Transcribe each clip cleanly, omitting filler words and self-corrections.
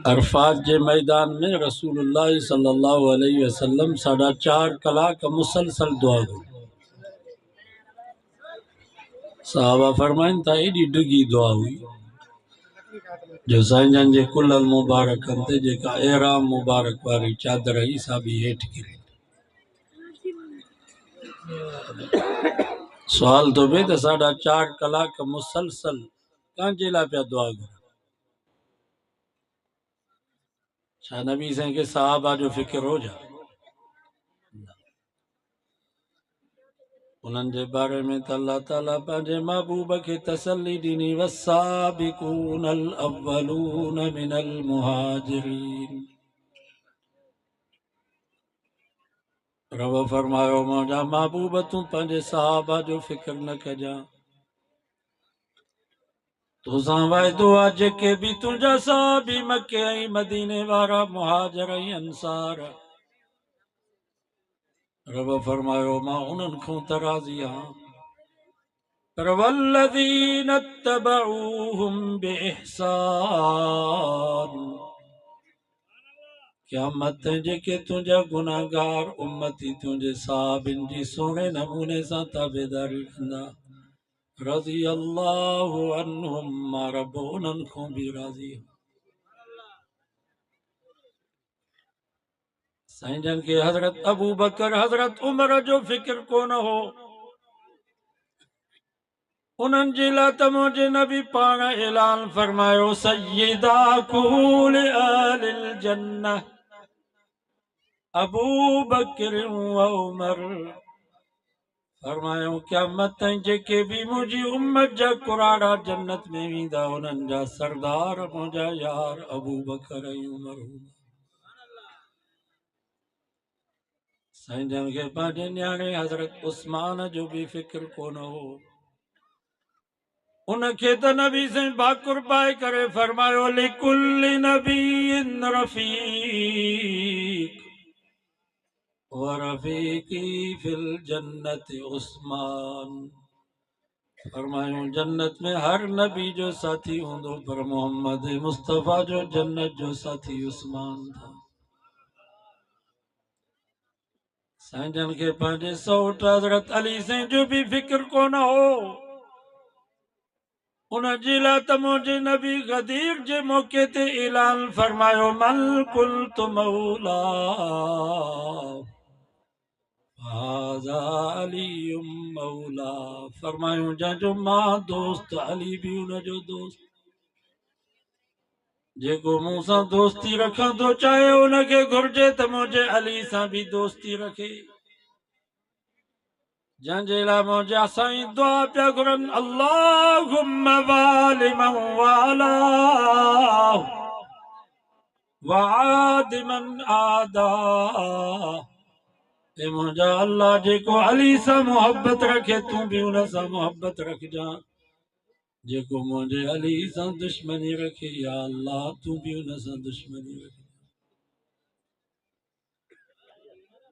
عرفات کے میدان میں رسول اللہ صلی اللہ علیہ وسلم 4.5 کلاک مسلسل دعا گو صحابہ فرمائن تا ایڈی ڈگی دعا ہوئی جو سائنجان جے کل المبارک انتے جے کا احرام مبارک واری چادر عیسیٰ بھی ہیٹ کرے سوال تو بے تا 4.5 کلاک مسلسل کہاں جیلا پیا دعا گو شاہ نبی سے کہ صحابہ جو فکر ہو جا انہن جے بارے میں تا اللہ تعالیٰ پانجے محبوب کے تسلی دینی والسابقون الاولون من المہاجرین رب فرماؤ موجا محبوب تم پانجے صحابہ جو فکر نہ کجا تو سانوائے دعا جے کے بھی تجھا صحابی مکہ ای مدینے وارا مہاجر ای انصار رب فرماؤ ما انہن کھوں ترازیاں پر والذین اتبعوہم بإحسان قیامت جے کہ تجھا گناہگار امتی تجھے صحابن جی سونے نمونے سا تابداری کندا رضی اللہ عنہم ما رب انہن کھوں بھی راضی سائن جن کے حضرت ابو بکر حضرت عمر جو فکر کو نہ ہو انہن جیلا تموجے نبی پانا اعلان فرمایو سیدہ کول آل الجنہ ابو بکر و عمر فرمایو قیامت تائیں جے کے بھی مجھے امت جا قرآڑا جنت میں ویندہ انہن جا سردار مجھا یار ابو بکر و عمر سائن جن کے پاجے نیانے حضرت عثمان جو بھی فکر کو نہ ہو ان کے تو نبی سے باکر پائے کرے فرمایو لکل نبی رفیق ورفیقی فی الجنت عثمان فرمایو جنت میں ہر نبی جو ساتھی ہوں دو پر محمد مصطفیٰ جو جنت جو ساتھی عثمان تھا سائن جن کے پانچے سوٹ حضرت علی سے جو بھی فکر کو نہ ہو انہاں جیلا تموجے نبی غدیر جے موقع تے اعلان فرمایو من قلت مولا هذا علی مولا فرمایو جا جو ماں دوست علی بھی انہاں جو دوست جے کو موسیٰ دوستی رکھا تو چاہے انہاں کے گرجے تموجے علی سا بھی دوستی رکھے جان جیلا موجہ سائیں دعا پیا گرن اللہم وال من والا وعاد من آدا اے موجہ اللہ جے کو علی سا محبت رکھے تو بھی انہاں سا محبت رکھ جا جے کو موجہ علی سا دشمنی رکھے یا اللہ تو بھی انہاں سا دشمنی رکھے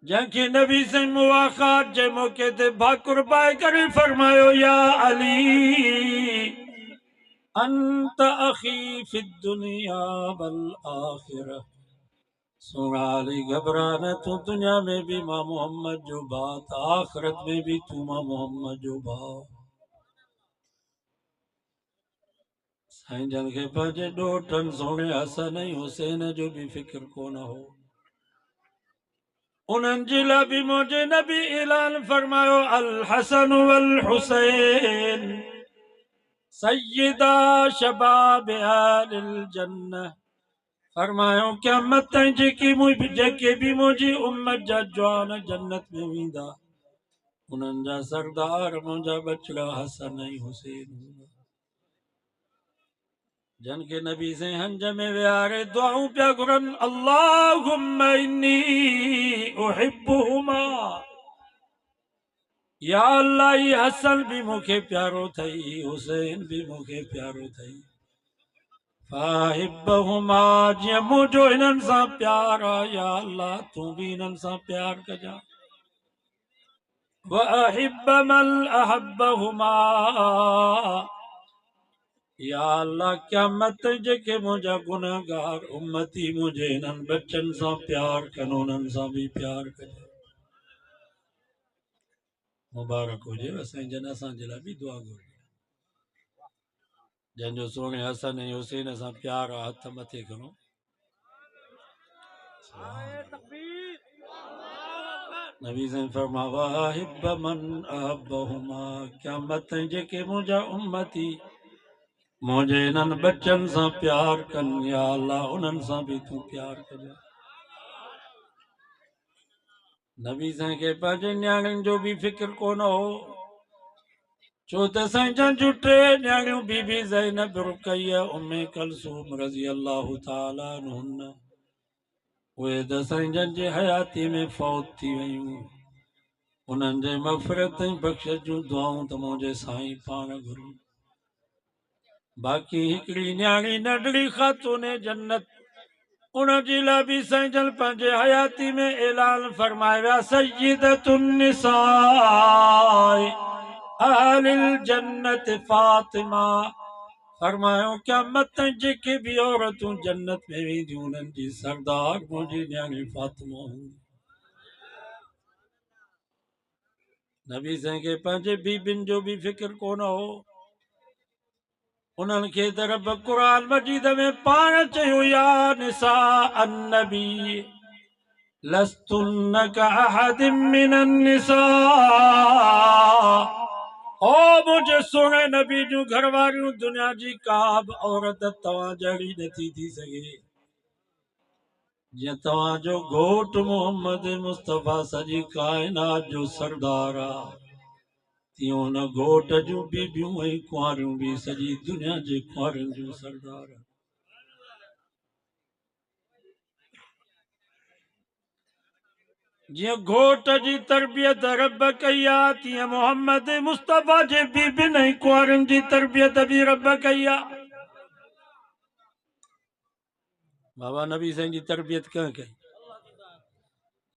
جن کی نبی سے مواخات جے موقع تے بھاکر پائے کرے فرمایو یا علی انت اخی فی الدنیا والآخرہ سونا علی گھبرانا تو دنیا میں بھی ماں محمد جو بات آخرت میں بھی تو ماں محمد جو بات سائن جن کے پاجے ڈوٹن سونے حسن حسین جو بھی فکر کو نہ ہو انہن جیلا بھی مجھے نبی اعلان فرمایو الحسن والحسین سیدہ شباب آل الجنہ فرمایو قیامت تائیں جے کے بھی مجھے امت جا جوان جنت میں ویندہ انہن جا سردار مجھا بچڑا حسن حسین جن کے نبی سے ہنج میں ویارے دعاؤں پیا گرن اللہم انی احبہما یا اللہ یہ حسن بھی مکھے پیارو تھئی حسین بھی مکھے پیارو تھئی فاحبہما جی مجھو انہن سا پیارا یا اللہ تو بھی انہن سا پیار کجا وَأَحِبَّ مَنْ أَحَبَّهُمَا یا اللہ قیامت جے مجھا گناہگار امتی مجھے انہن بچن سا پیار کن انہن سا بھی پیار کن مبارک ہو جائے ویسے جن اساں جلا بھی دعا گو جن جو سونے حسن حسین اساں پیار ہاتھ متے کرو نبی سے فرما واحب من احبہما قیامت جے کہ مجھا امتی مجھے انہن بچن سا پیار کن یا اللہ انہن سا بھی تو پیار کن نبی سے کہ پانچے نیاڑن جو بھی فکر کو نہ ہو چوتھے سائنجان جھوٹے نیاڑیوں بی بی زینب رقیہ ام کلثوم رضی اللہ تعالیٰ عنہن وہ سائنجان جے حیاتی میں فوت تھی ویوں انہن جے مغفرت بخشش جو دعاؤں تو مجھے سائیں پان گھروں باقی ہکڑی نیاڑی نڈڑی خاتون جنت انہاں جی لابی سائنجل پانجے حیاتی میں اعلان فرمائے ویا سیدت النساء اہل الجنت فاطمہ فرمایوں قیامت جے کے بھی عورتوں جنت میں بھی دیونن جی سردار مجھے نیاڑی فاطمہ ہوں نبی سے کہ پانجے بی بن جو بھی فکر کو نہ ہو انہن کے طرف قرآن مجید میں پان چاہیو یا نساء النبی لستن کاحد من النساء او مجھے سونے نبی جو گھر واریوں دنیا جی کاب عورت تواں جڑی نتی تھی سگے جے تواں جو گھوٹ محمد مصطفیٰ سجی کائنات جو سردارا تیوں نہ گھوٹ جو بی بیوں ہی کواروں بھی سجی دنیا جے کواروں جو سردارا جی گھوٹ جی تربیت رب کیا تیاں محمد مصطفیٰ جے بی بی نہیں کوارن جی تربیت بھی رب کیا بابا نبی سے جی تربیت کہاں کہیں